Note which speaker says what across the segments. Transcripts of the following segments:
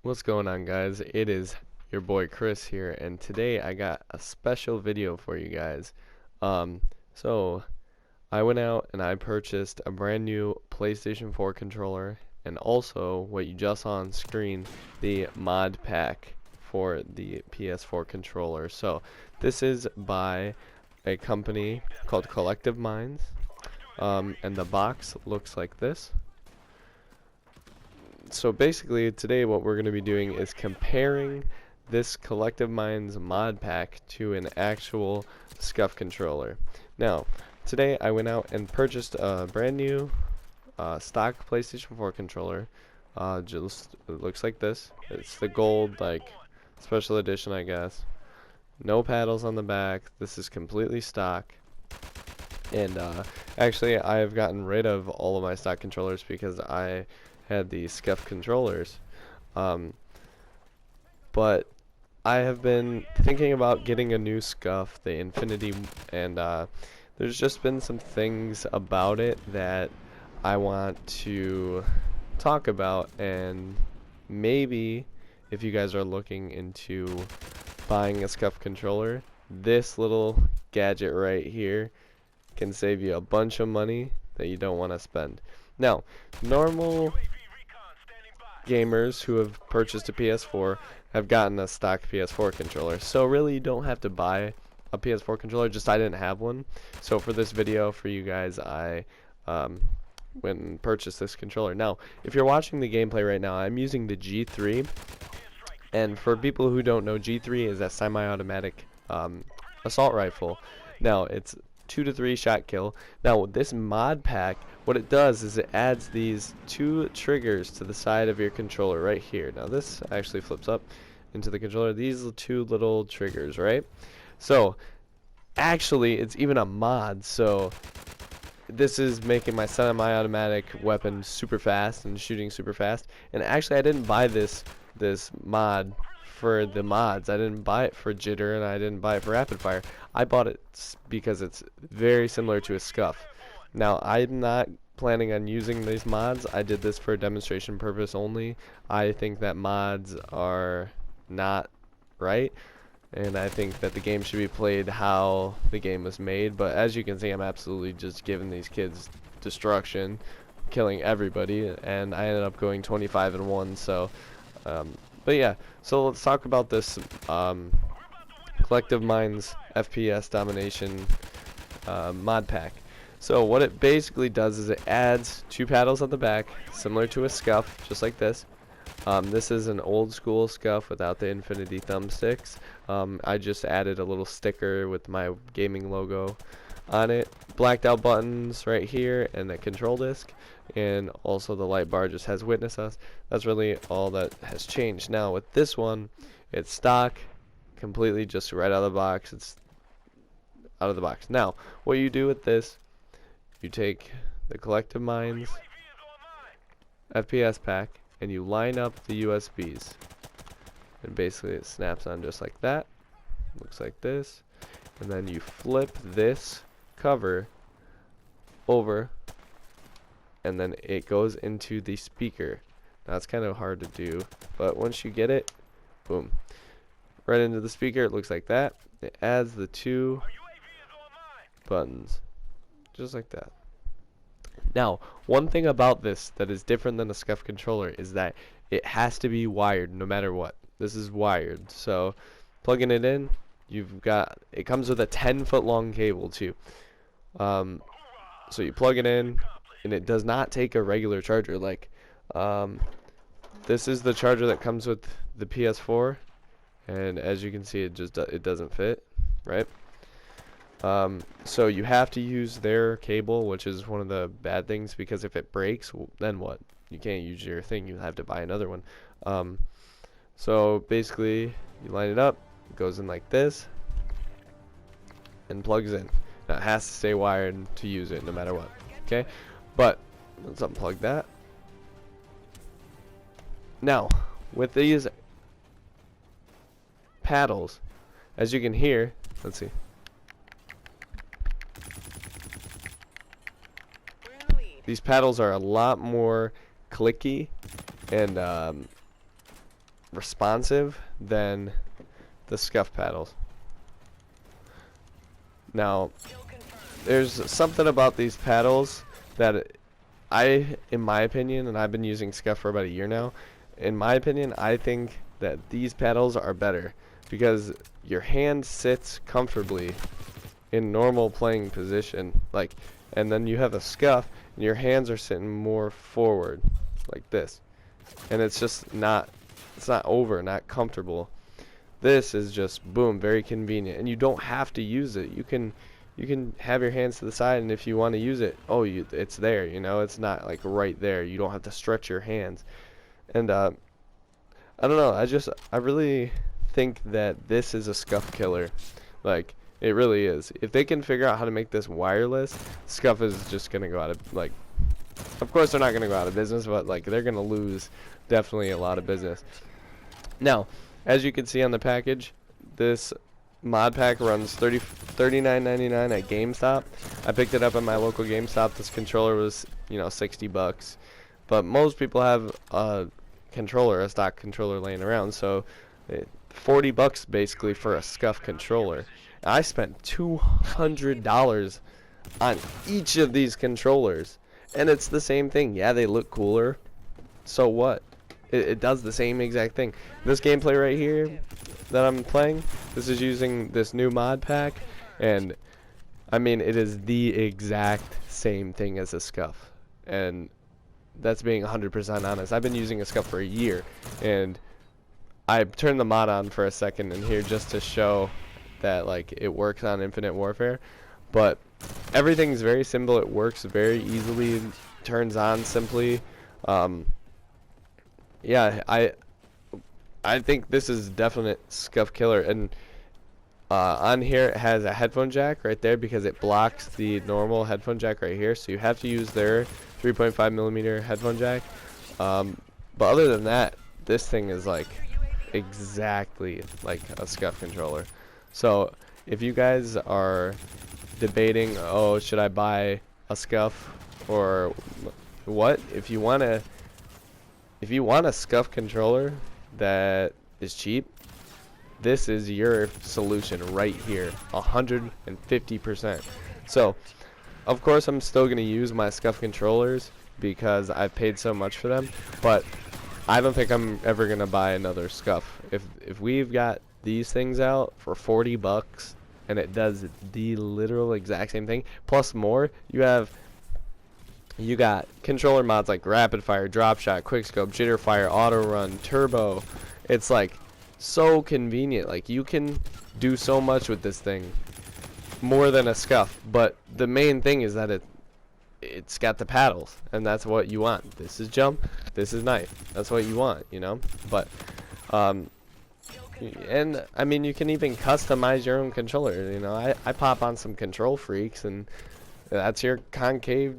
Speaker 1: What's going on, guys? It is your boy Chris here, and today I got a special video for you guys. Um, so I went out and I purchased a brand new PlayStation 4 controller, and also what you just saw on screen, the mod pack for the PS4 controller. So this is by a company called Collective Minds, and the box looks like this. So basically today what we're going to be doing is comparing this Collective Minds mod pack to an actual Scuf controller. Now today I went out and purchased a brand new stock PlayStation 4 controller. Just it looks like this. It's the gold, like, special edition, I guess. No paddles on the back. This is completely stock. And actually I've gotten rid of all of my stock controllers because I had the Scuf controllers, but I have been thinking about getting a new Scuf, the Infinity, and there's just been some things about it that I want to talk about, and maybe if you guys are looking into buying a Scuf controller, this little gadget right here can save you a bunch of money that you don't want to spend. Now, normal gamers who have purchased a PS4 have gotten a stock PS4 controller, so really you don't have to buy a PS4 controller, just I didn't have one. So for this video for you guys, I went and purchased this controller. Now if you're watching the gameplay right now, I'm using the G3, and for people who don't know, G3 is a semi-automatic assault rifle. Now it's 2 to 3 shot kill. Now with this mod pack, what it does is it adds these two triggers to the side of your controller right here. Now this actually flips up into the controller. These are two little triggers, right? So actually it's even a mod, so this is making my semi-automatic weapon super fast and shooting super fast. And actually I didn't buy this mod for the mods. I didn't buy it for jitter, and I didn't buy it for rapid fire. I bought it because it's very similar to a Scuf. Now I'm not planning on using these mods. I did this for a demonstration purpose only. I think that mods are not right, and I think that the game should be played how the game was made. But as you can see, I'm absolutely just giving these kids destruction, killing everybody, and I ended up going 25-1. So but yeah, so let's talk about this Collective Minds F.P.S Domination mod pack. So what it basically does is it adds two paddles on the back, similar to a Scuf, just like this. This is an old school Scuf without the infinity thumbsticks. I just added a little sticker with my gaming logo on it. Blacked out buttons right here and a control disc, and also the light bar just has witness us. That's really all that has changed. Now with this one, it's stock, completely just right out of the box. It's out of the box. Now what you do with this, you take the Collective Minds FPS pack and you line up the USBs, and basically it snaps on just like that. Looks like this, and then you flip this cover over, and then it goes into the speaker. Now it's kind of hard to do, but once you get it, boom, right into the speaker. It looks like that. It adds the two buttons just like that. Now one thing about this that is different than a Scuf controller is that it has to be wired no matter what. This is wired, so plugging it in, you've got, it comes with a 10-foot long cable too. So you plug it in, and it does not take a regular charger. Like this is the charger that comes with the PS4, and as you can see, it doesn't fit, right? So you have to use their cable, which is one of the bad things, because if it breaks, well, then what? You can't use your thing. You have to buy another one. So basically you line it up, it goes in like this and plugs in. Now it has to stay wired to use it no matter what, okay? But let's unplug that. Now with these paddles, as you can hear, let's see, these paddles are a lot more clicky, and responsive than the Scuf paddles. Now, there's something about these paddles that in my opinion, and I've been using Scuf for about a year now, in my opinion, I think that these paddles are better because your hand sits comfortably in normal playing position, like, and then you have a Scuf and your hands are sitting more forward like this, and it's just not not comfortable. This is just boom, very convenient, and you don't have to use it. You can have your hands to the side, and if you want to use it, it's there, you know. It's not like right there. You don't have to stretch your hands. And I don't know, I really think that this is a Scuf killer. Like, it really is. If they can figure out how to make this wireless, Scuf is just gonna go out of, like, of course they're not gonna go out of business, but like they're gonna lose definitely a lot of business. Now, as you can see on the package, this mod pack runs $39.99 at GameStop. I picked it up at my local GameStop. This controller was, you know, 60 bucks. But most people have a stock controller laying around, so 40 bucks basically for a Scuf controller. I spent $200 on each of these controllers, and it's the same thing. Yeah, they look cooler. So what? It does the same exact thing. This gameplay right here that I'm playing, this is using this new mod pack, and I mean, it is the exact same thing as a Scuf, and that's being 100% honest. I've been using a Scuf for a year, and I turned the mod on for a second in here just to show that like it works on Infinite Warfare, but everything's very simple. It works very easily, turns on simply. Yeah, I think this is definite Scuf killer, and on here it has a headphone jack right there because it blocks the normal headphone jack right here, so you have to use their 3.5mm headphone jack. But other than that, this thing is like exactly like a Scuf controller. So if you guys are debating, oh, should I buy a Scuf or what, if you want a Scuf controller that is cheap, this is your solution right here, 150%. So of course I'm still going to use my Scuf controllers because I've paid so much for them, but I don't think I'm ever going to buy another Scuf. If we've got these things out for 40 bucks and it does the literal exact same thing plus more, you got controller mods like rapid fire, drop shot, quick scope, jitter fire, auto run, turbo. It's like so convenient. Like, you can do so much with this thing, more than a Scuf. But the main thing is that it's got the paddles, and that's what you want. This is jump, this is knife. That's what you want, you know. But and I mean, you can even customize your own controller. You know, I pop on some Control Freaks, and that's your concave,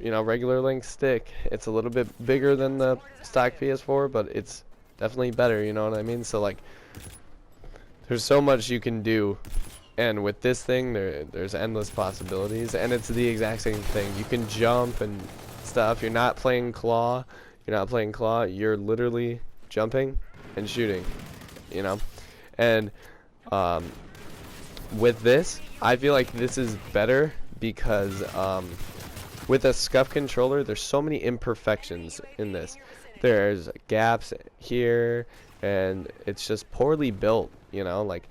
Speaker 1: you know, regular length stick. It's a little bit bigger than the stock PS4, but it's definitely better, you know what I mean? So like, there's so much you can do, and with this thing there's endless possibilities, and it's the exact same thing. You can jump and stuff. You're not playing claw, you're literally jumping and shooting, you know. And with this, I feel like this is better because with a Scuf controller, there's so many imperfections in this. There's gaps here, and it's just poorly built, you know, like,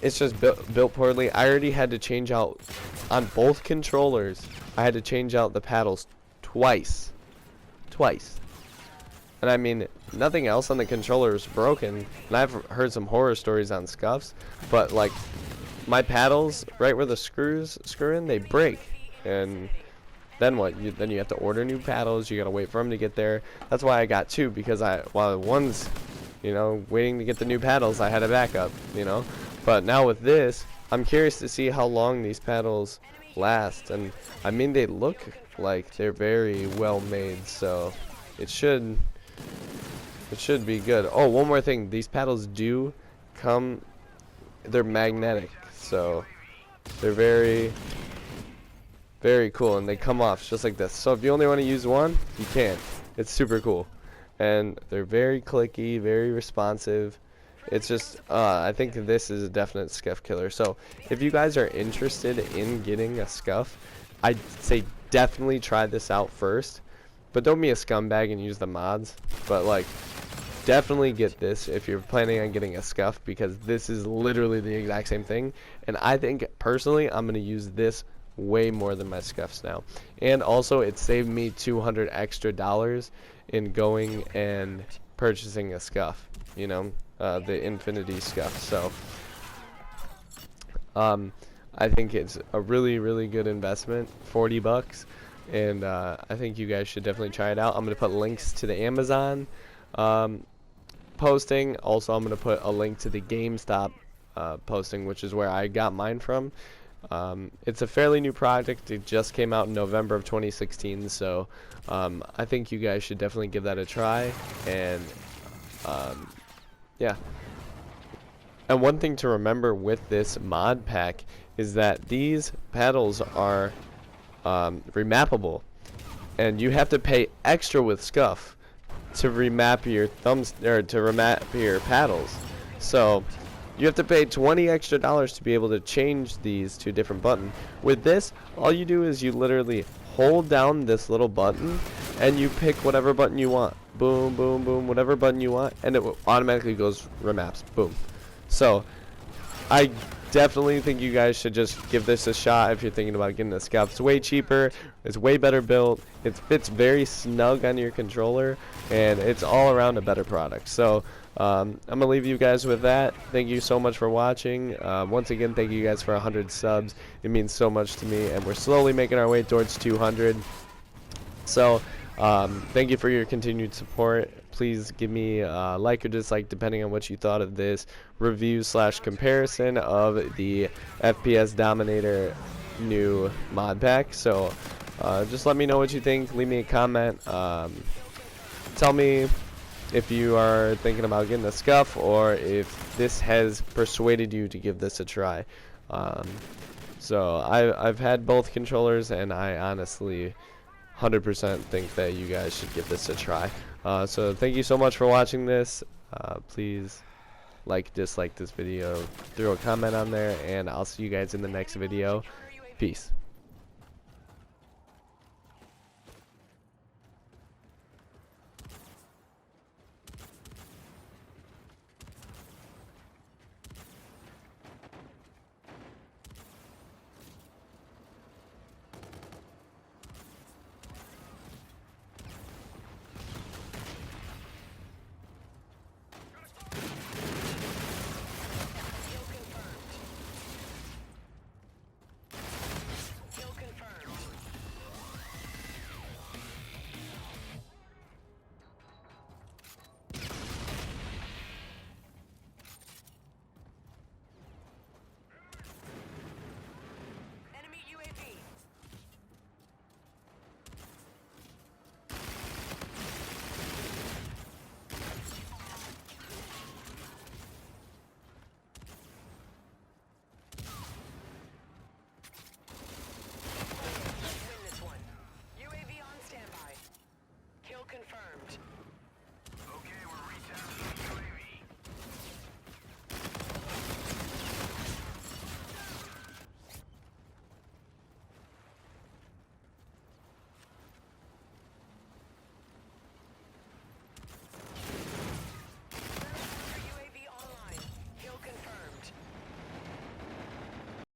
Speaker 1: it's just built poorly. I already had to change out, on both controllers, I had to change out the paddles twice. And I mean, nothing else on the controller is broken, and I've heard some horror stories on Scufs, but like, my paddles, right where the screws screw in, they break. And then what? Then you have to order new paddles. You gotta wait for them to get there. That's why I got two, because while one's, you know, waiting to get the new paddles, I had a backup, you know. But now with this, I'm curious to see how long these paddles last. And I mean, they look like they're very well made, so it should be good. Oh, one more thing. These paddles do come, they're magnetic, so they're very cool, and they come off just like this. So if you only want to use one, you can. It's super cool. and they're very clicky, very responsive. It's just, I think this is a definite Scuf killer. So if you guys are interested in getting a Scuf, I'd say definitely try this out first. But don't be a scumbag and use the mods. But like, definitely get this if you're planning on getting a Scuf, because this is literally the exact same thing. And I think personally, I'm gonna use this way more than my Scufs now. And also, it saved me $200 extra in going and purchasing a Scuf. You know, the Infinity Scuf. So, I think it's a really, really good investment. 40 bucks. And I think you guys should definitely try it out. I'm going to put links to the Amazon posting. Also, I'm going to put a link to the GameStop posting, which is where I got mine from. It's a fairly new project. It just came out in November of 2016. So I think you guys should definitely give that a try. And yeah. And one thing to remember with this mod pack is that these paddles are remappable, and you have to pay extra with Scuf to remap your thumbs, or to remap your paddles. So you have to pay $20 extra to be able to change these to a different button. With this, all you do is you literally hold down this little button and you pick whatever button you want. Boom, boom, boom, whatever button you want, and it automatically goes remaps. Boom. So I definitely think you guys should just give this a shot if you're thinking about getting a Scuf. It's way cheaper, it's way better built, it fits very snug on your controller, and it's all around a better product. So I'm going to leave you guys with that. Thank you so much for watching. Once again, thank you guys for 100 subs. It means so much to me, and we're slowly making our way towards 200. So thank you for your continued support. Please give me a like or dislike depending on what you thought of this review / comparison of the F.P.S Dominator new mod pack. So just let me know what you think. Leave me a comment. Tell me if you are thinking about getting a Scuf, or if this has persuaded you to give this a try. So I've had both controllers, and I honestly 100% think that you guys should give this a try. So thank you so much for watching this. Please like, dislike this video, throw a comment on there, and I'll see you guys in the next video. Peace.